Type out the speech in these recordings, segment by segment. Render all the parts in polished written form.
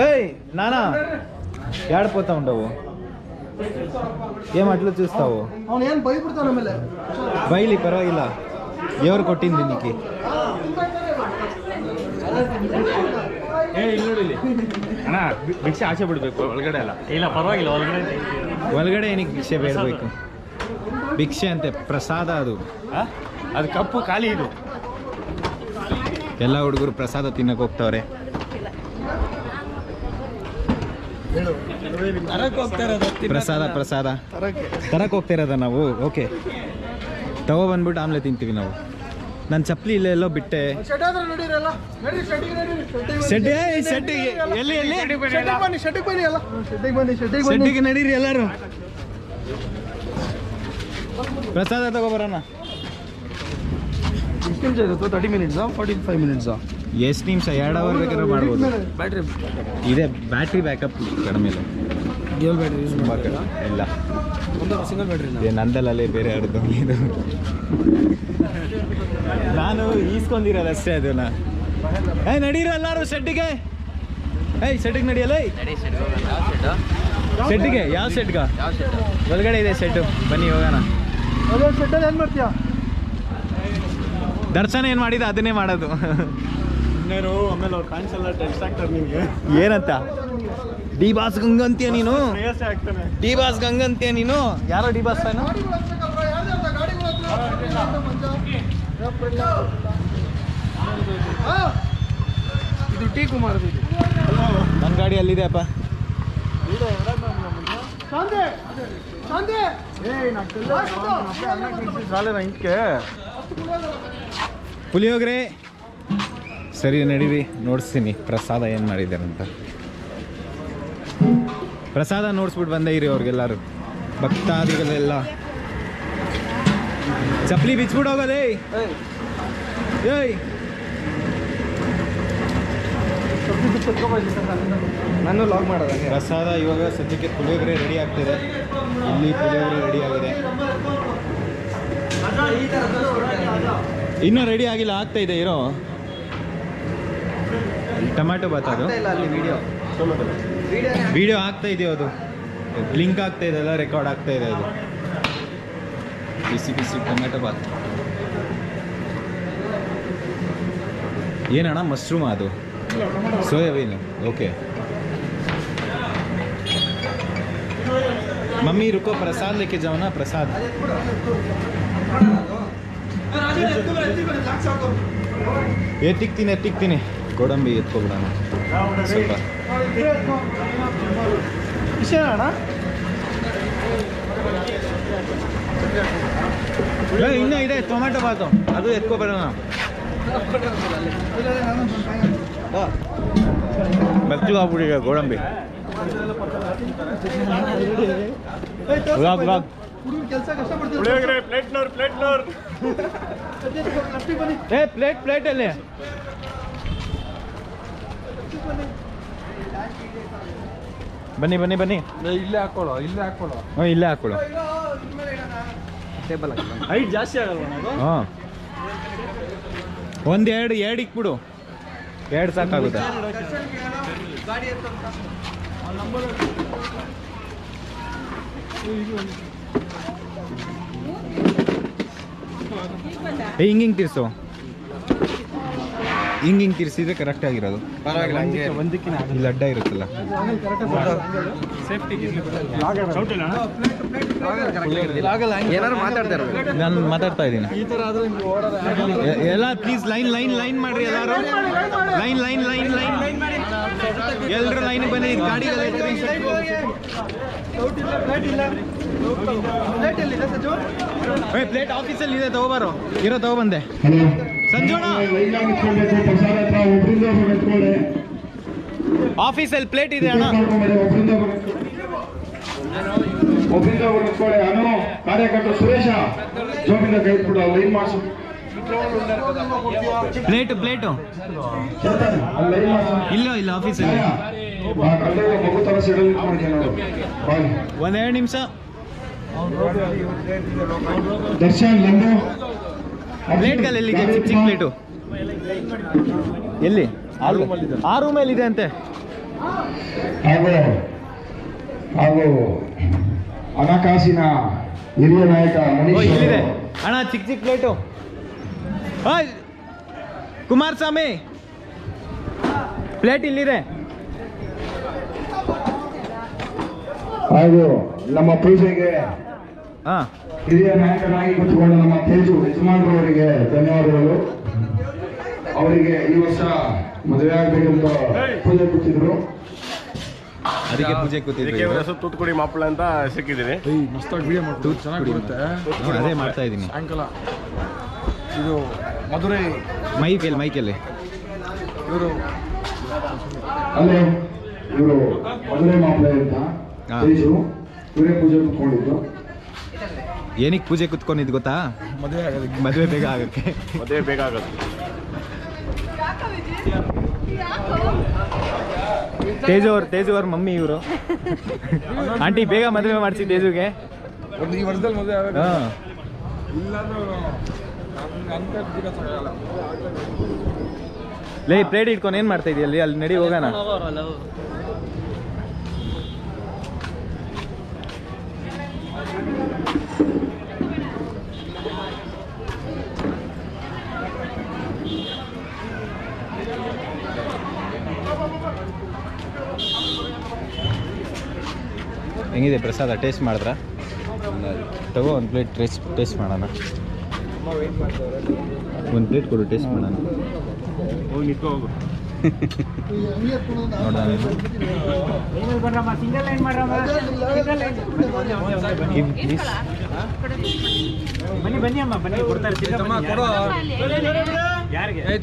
ఏయ్ నానా ఏడిపోతా ఉండవు ఏం అట్లా చూస్తావు ಬೈಲಿ ಪರವಾಗಿಲ್ಲ ದೇವ್ರು ಕೊಟ್ಟಿಂది ನಿನಗೆ ಇಲ್ಲಿ ಅಣ್ಣ ಭಿಕ್ಷೆ ಆಸೆ ಬಿಡಬೇಕು ಒಳಗಡೆ ಅಲ್ಲ ಇಲ್ಲ ಪರವಾಗಿಲ್ಲ ಒಳಗಡೆ ಏನಕ್ಕೆ ಭಿಕ್ಷೆ ಬೇಡಬೇಕು ಭಿಕ್ಷೆ ಅಂತೆ ಪ್ರಸಾದ ಅದು ಅದು ಕಪ್ಪು ಖಾಲಿ ಇದು ಎಲ್ಲ ಹುಡುಗರು ಪ್ರಸಾದ ತಿನ್ನಕ್ಕೆ ಹೋಗ್ತಾವ್ರೆ ಪ್ರಸಾದ ತರಕ್ಕೆ ಹೋಗ್ತಾ ಇರೋದ ನಾವು ಓಕೆ ತಗೊಬಂದ್ಬಿಟ್ಟು ಆಮೇಲೆ ತಿಂತೀವಿ ನಾವು ನನ್ನ ಚಪ್ಪಲಿ ಇಲ್ಲೇ ಎಲ್ಲೋ ಬಿಟ್ಟೆ ಶೆಡ್ಡಿಗೆ ನಡೀರಿ ಎಲ್ಲರೂ ಪ್ರಸಾದ ತಗೋಬರೋಣ ಎಷ್ಟು ನಿಮಿಷ ಇರುತ್ತೆ 30 ಮಿನಿಟ್ಸಾ 45 ಮಿನಿಟ್ಸಾ ಎಷ್ಟು ನಿಮಿಷ 2 ಅವರ್ ಬೇಕಾದ್ರೆ ಮಾಡ್ಬೋದು ಬ್ಯಾಟ್ರಿ ಇದೆ ಬ್ಯಾಟ್ರಿ ಬ್ಯಾಕಪ್ ಕಡಿಮೆ ಇಲ್ಲ ಡ್ಯೂಯಲ್ ಬ್ಯಾಟ್ರಿ ಯೂಸ್ ಮಾಡ್ತೀರಾ ಇಲ್ಲ ಒಂದು ಸಿಂಗಲ್ ಬ್ಯಾಟ್ರಿ ನಂದಲ್ಲೇ ಬೇರೆ ಯಾರ್ದು ಇದು ನಾನು ಈಸ್ಕೊಂಡಿರೋದು ಅಷ್ಟೇ ಅದನ್ನ ನಡೀರ ಎಲ್ಲರೂ ಶೆಡ್ಡಿಗೆ ಶೆಡ್ಡಿಗೆ ನಡಿಯಲ್ಲ ಶೆಡ್ಡಿಗೆ ಯಾವ ಶೆಡ್ಗ ಒಳಗಡೆ ಇದೆ ಶೆಡ್ಡು ಬನ್ನಿ ಹೋಗೋಣ ಶೆಡ್ಡಲ್ಲಿ ಏನು ಮಾಡ್ತೀಯಾ ದರ್ಶನ ಏನು ಮಾಡಿದ ಅದನ್ನೇ ಮಾಡೋದು ಇನ್ನೇನು ಆಮೇಲೆ ಅವ್ರು ಕಾಣಿಸಲ್ಲ ಟೆನ್ಸ್ ಆಗ್ತಾರೆ ನಿಮಗೆ ಏನಂತ ಡಿ ಬಾಸ್ ಗಂಗಂತೀಯ ನೀನು ಡಿ ಬಾಸ್ ಗಂಗಂತೀಯ ನೀನು ಯಾರೋ ಡಿ ಬಾಸ್ ಫ್ಯಾನು ಇದು ಟಿ ಕುಮಾರ್ ನನ್ನ ಗಾಡಿ ಅಲ್ಲಿದೆ ಅಪ್ಪ ಪುಳಿಯೋಗರೆ ಸರಿ ನಡೀರಿ ನೋಡಿಸ್ತೀನಿ ಪ್ರಸಾದ ಏನು ಮಾಡಿದ್ದಾರೆ ಅಂತ ಪ್ರಸಾದ ನೋಡಿಸ್ಬಿಟ್ಟು ಬಂದೇ ಇರಿ ಅವ್ರಿಗೆಲ್ಲರೂ ಭಕ್ತಾದಿಗಳೆಲ್ಲ ಚಪ್ಪಲಿ ಬಿಚ್ಬಿಟ್ಟು ಹೋಗೋದೇ ಏಯ್ ನಾನು ಲಾಗ್ ಮಾಡೋದು ಪ್ರಸಾದ ಇವಾಗ ಸದ್ಯಕ್ಕೆ ಪುಳಿಯೋಗರೆ ರೆಡಿ ಆಗ್ತಿದೆ ಇಲ್ಲಿ ಪುಳಿಯೋಗರೆ ರೆಡಿ ಆಗಿದೆ ಇನ್ನೂ ರೆಡಿ ಆಗಿಲ್ಲ ಆಗ್ತಾ ಇದೆ ಇರೋ ಟೊಮ್ಯಾಟೊ ಬಾತ್ ಅದು ವಿಡಿಯೋ ಆಗ್ತಾ ಇದೆಯೋ ಅದು ಲಿಂಕ್ ಆಗ್ತಾ ಇದೆ ಅಲ್ಲ ರೆಕಾರ್ಡ್ ಆಗ್ತಾ ಇದೆ ಅದು ಬಿಸಿ ಬಿಸಿ ಟೊಮ್ಯಾಟೊ ಬಾತ್ ಏನಣ್ಣ ಮಶ್ರೂಮ್ ಅದು ಸೋಯಾಬೀನ್ ಓಕೆ मम्मी रुको प्रसाद लेके जाओ ना प्रसाद ಎತ್ತಿಕ್ತೀನಿ ಗೋಡಂಬಿ ಎತ್ಕೊಬಿಡೋಣ ಸ್ವಲ್ಪ ಇನ್ನೂ ಇದೆ ಟೊಮ್ಯಾಟೊ ಬಾತು ಅದು ಎತ್ಕೊಬರೋಣ ಬರ್ತೀವಿ ಆಗ್ಬಿಡಿ ಗೋಡಂಬಿ ಪ್ಲೇಟ್ ಅಲ್ಲಿ ಬನ್ನಿ ಇಲ್ಲೇ ಹಾಕೊಳ್ಳೋ ಇಲ್ಲೇ ಹಾಕೊಳ್ಳೋ ಟೇಬಲ್ ಹೈಟ್ ಜಾಸ್ತಿ ಆಗಲ್ವಾ ಹಾಂ ಒಂದೆರಡು ಇಕ್ಬಿಡು 2 ಸಾಕಾಗುತ್ತೆ ಹಿಂಗೆ ತಿರ್ಸು ಹಿಂಗೆ ತಿರ್ಸಿದ್ರೆ ಕರೆಕ್ಟ್ ಆಗಿರೋದು ಇಲ್ಲಿ ಅಡ್ಡ ಇರುತ್ತಲ್ಲ ನಾನು ಮಾತಾಡ್ತಾ ಇದ್ದೀನಿ ಎಲ್ಲ ಪ್ಲೀಸ್ ಲೈನ್ ಮಾಡ್ರಿ ಎಲ್ಲರೂ ಲೈನ್ ಎಲ್ಲರೂ ಲೈನ್ ಬನ್ನಿ ಗಾಡಿಗಳು ಪ್ಲೇಟ್ ಆಫೀಸಲ್ಲಿ ಇದೆ ತಗೋಬಾರೋ ಇರೋ ತಗೊಬಂದೆ ಸಂಜೋಣ ಆಫೀಸಲ್ಲಿ ಪ್ಲೇಟ್ ಇದೆ ಅಣ್ಣ ಕಾರ್ಯಕರ್ತರು ಸುರೇಶ ಜೋಬಿಂದ ಕೈ ಕೂಡ ಲೈನ್ ಮಾಡಿಸು ಪ್ಲೇಟು ಇಲ್ಲ ಆಫೀಸಲ್ಲಿ ಒಂದೆರಡು ನಿಮಿಷ ದರ್ಶನ್ ಪ್ಲೇಟ್ಗಳಲ್ಲಿ ಚಿಕ್ಕ ಪ್ಲೇಟು ಎಲ್ಲಿ ಆ ರೂಮಲ್ಲಿ ಇದೆ ಅಂತೆ. ಹಾಗೂ ಹಣಕಾಸಿನ ಹಿರಿಯ ನಾಯಕ ಮನೀಶ್ ಇಲ್ಲಿದೆ ಅಣ್ಣ, ಚಿಕ್ಕ ಚಿಕ್ಕ ಪ್ಲೇಟು. ಕುಮಾರಸ್ವಾಮಿ ಪ್ಲೇಟ್ ಇಲ್ಲಿದೆ. ಹಾಗೂ ನಮ್ಮ ಪೂಜೆಗೆ ಹಾ, ಹಿರಿಯ ನಾಯಕನಾಗಿ ಕೂತ್ಕೊಂಡ ನಮ್ಮ ತೇಜು ಯಜಮಾನರವರಿಗೆ ಧನ್ಯವಾದಗಳು. ಅವರಿಗೆ ಈ ವರ್ಷ ಮದುವೆ ಆಗ್ಬೇಕಂತ ಪೂಜೆ ಕೂತಿದ್ರು, ಅದಕ್ಕೆ ಪೂಜೆ ಕೂತಿದ್ರು. ತೂತ್ಕುಡಿ ಮಾಪಳ ಅಂತ ಸಿಕ್ಕಿದ್ದೀನಿ. ಅದೇ ಮಾಡ್ತಾ ಇದ್ದೀನಿ. ಸಾಯಂಕಾಲ ಇದು ಮಧುರೈ ಮೈಕಲ್ಲಿ ಇವರು ಅಲ್ಲೇ ಇವರು ಮದುವೆ ಮಾಪಲೆ ಅಂತ ತೇಜು ಇವರೇ ಪೂಜೆ ಕೂತ್ಕೊಂಡಿದ್ರು. ಏನಕ್ಕೆ ಪೂಜೆ ಕುತ್ಕೊಂಡಿದ್ದು ಗೊತ್ತಾ? ಮದುವೆ ಬೇಗ ಆಗಕ್ಕೆ. ಮದುವೆ ಬೇಗ ಆಗೋದು. ತೇಜು ಅವ್ರ ಮಮ್ಮಿ ಇವರು. ಆಂಟಿ ಬೇಗ ಮದುವೆ ಮಾಡಿಸಿ ತೇಜುಗೆ. ಈ ವರ್ಷದಲ್ಲಿ ಮದುವೆ ಆಗೋದು. ಹಾಂ, ಲೇ ಪ್ಲೇಟ್ ಇಟ್ಕೊಂಡು ಏನು ಮಾಡ್ತಾ ಇದೆಯಲ್ಲಿ? ಅಲ್ಲಿ ನಡಿ ಹೋಗೋಣ. ಹೆಂಗಿದೆ ಪ್ರಸಾದ? ಟೇಸ್ಟ್ ಮಾಡಿದ್ರಾ? ತಗೋ ಒಂದು ಪ್ಲೇಟ್ ಟೇಸ್ಟ್ ಮಾಡೋಣ. ಒಂದು ಪ್ಲೇಟ್ ಕೊಡು, ಟೇಸ್ಟ್ ಮಾಡೋಣ. ಹೋಗಿ ನಿಂತ್ಕೊ ಹೋಗು. ನೋಡೋಣ.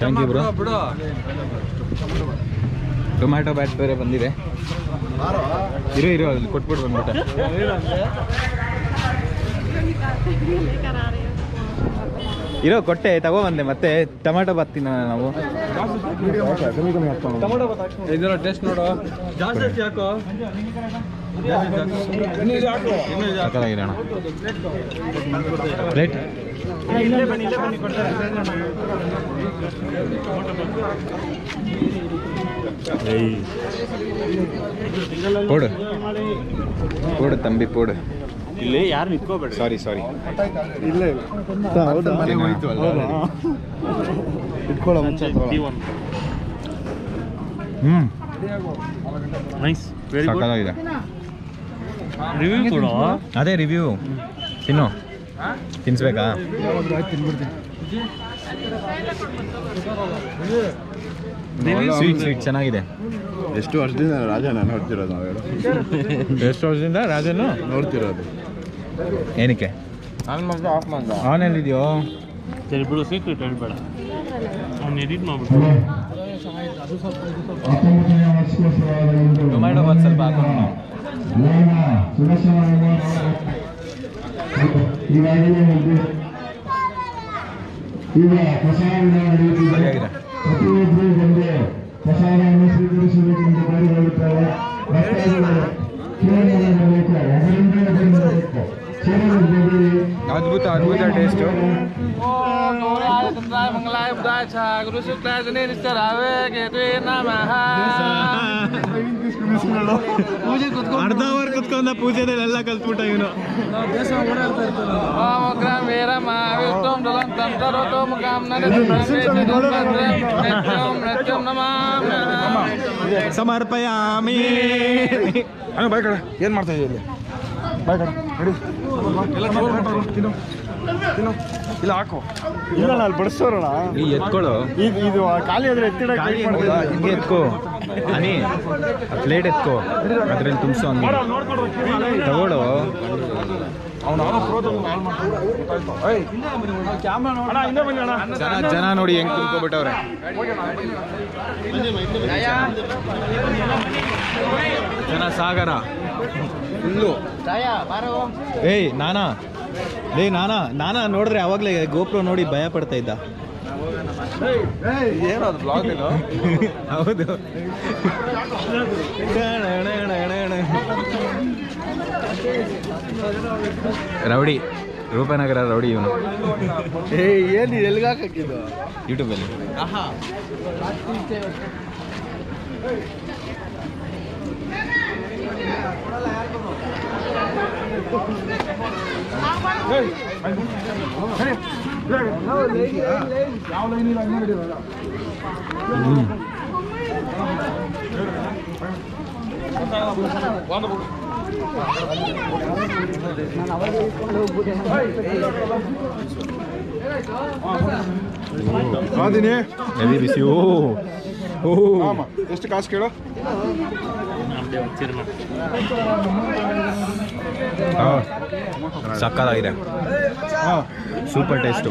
Thank you bro. ಟೊಮ್ಯಾಟೊ ಬ್ಯಾಟ್ ಬೇರೆ ಬಂದಿದೆ. ಇರೋ ಅಲ್ಲಿ ಕೊಟ್ಬಿಟ್ಟು ಬಂದ್ಬಿಟ್ಟೆ. ಇರೋ ಕೊಟ್ಟೆ ತಗೊಬಂದೆ. ಮತ್ತೆ ಟೊಮ್ಯಾಟೊ ಬಾತ್ ತಿನ್ನೋಣ ನಾವು. ಇದರ ಟೇಸ್ಟ್ ನೋಡು. ಜಾಸ್ತಿ ಹಾಕೋ. ಸಾಕಾಗಿರೋಣ ಪ್ಲೇಟ್. ಪೋಡು ತಂಬಿ ಪೋಡು. ಇಲ್ಲಿ ಯಾರು ನಿಂತ್ಕೋಬೇಡ. ಸಾರಿ ಇಲ್ಲೇ ಇಟ್ಕೊಳ್ಳೋ ಮುಂಚೆ ನೈಸ್. ಸಾಕಾಗಿದೆ. ರಿವ್ಯೂ ಕೊಡು. ಅದೇ ರಿವ್ಯೂ. ತಿನ್ನು. ತಿನ್ಸ್ಬೇಕಾ? ಸ್ವೀಟ್ ಚೆನ್ನಾಗಿದೆ. ಎಷ್ಟು ವರ್ಷದಿಂದ ರಾಜನ ನೋಡ್ತಿರೋದು ನಾವು? ಎಷ್ಟು ವರ್ಷದಿಂದ ರಾಜನು ನೋಡ್ತಿರೋದು. ಏನಕ್ಕೆ ಆನೆಲ್ಲಿದೆಯೋ? ಸರಿ ಬಿಡು, ಸೀಕ್ರೆಟ್ ಹೇಳ್ಬೇಡ. ಅವ್ನು ಎಡಿಟ್ ಮಾಡ್ಬಿಟ್ಟು ಟೊಮ್ಯಾಟೊ ಬಾತ್ ಸ್ವಲ್ಪ ಹಾಕೋಣ. ಸರಿಯಾಗಿದೆ. ಪ್ರತಿಯೊಬ್ಬರು ಬಂದು ಪ್ರಸಾದವನ್ನು ಸ್ವೀಕರಿಸಬೇಕೆಂದು ಬಾರಿಕೊಳ್ಳುತ್ತಾರೆ. ಅದ್ಭುತ ಟೇಸ್ಟು. ಅರ್ಧ ಅವರ್ ಕುತ್ಕೊಂಡ ಪೂಜೆದಲ್ಲೆಲ್ಲ ಕಲ್ತ್ಬಿಟ್ಟ ಇವನು. ಸಮರ್ಪಯಾಮಿ. ಏನು ಮಾಡ್ತಾ ಇದೆಯಾ ಇಲ್ಲಿ? ಇಲ್ಲ ಹಾಕು. ಇಲ್ಲ ಅಲ್ಲಿ ಬಡಿಸೋರೋಣ. ಈ ಎತ್ಕೊಳ್ಳೋ. ಈಗ ಇದು ಖಾಲಿ ಆದ್ರೆ ಎತ್ತಿಡ ಹಿಂಗೆ ಎತ್ಕೋ. ಅನಿ ಪ್ಲೇಟ್ ಎತ್ಕೋ, ಅದ್ರಲ್ಲಿ ತುಂಬಿಸೋ. ಹಂಗೆ ತಗೊಳ್ಳೋ. ಜನ ನೋಡಿ ಹೆಂಗ್ ತುಂಬ್ಕೊಬಿಟ್ಟವ್ರೆ. ಜನ ಸಾಗರ ಫುಲ್ಲು. ಏಯ್ ನಾನಾ ನೋಡಿದ್ರೆ ಅವಾಗಲೇ ಗೋಪ್ರೋ ನೋಡಿ ಭಯ ಪಡ್ತಾ ಇದ್ದ. ಏನದು ಬ್ಲಾಗ್ ಇದು? ಹೌದು. ರೌಡಿ ರೂಪನಗರ ರೌಡಿ ಇವನು ಏನು ಎಲ್ಲಿಗೆ ಹಾಕಿದ್ದು ಯೂಟ್ಯೂಬಲ್ಲಿ. ಯಾವ ಲೈನ್ ಇಲ್ಲ ಹಂಗೆ ಹಿಡಿಯೋಲ್ಲ. ಎಲ್ಲಿ ಬಿಸಿ ಓ ಎಷ್ಟು ಕಾಸು ಕೇಳೋ? ಸಕ್ಕತ್ತಾಗಿದೆ, ಸೂಪರ್ ಟೇಸ್ಟು.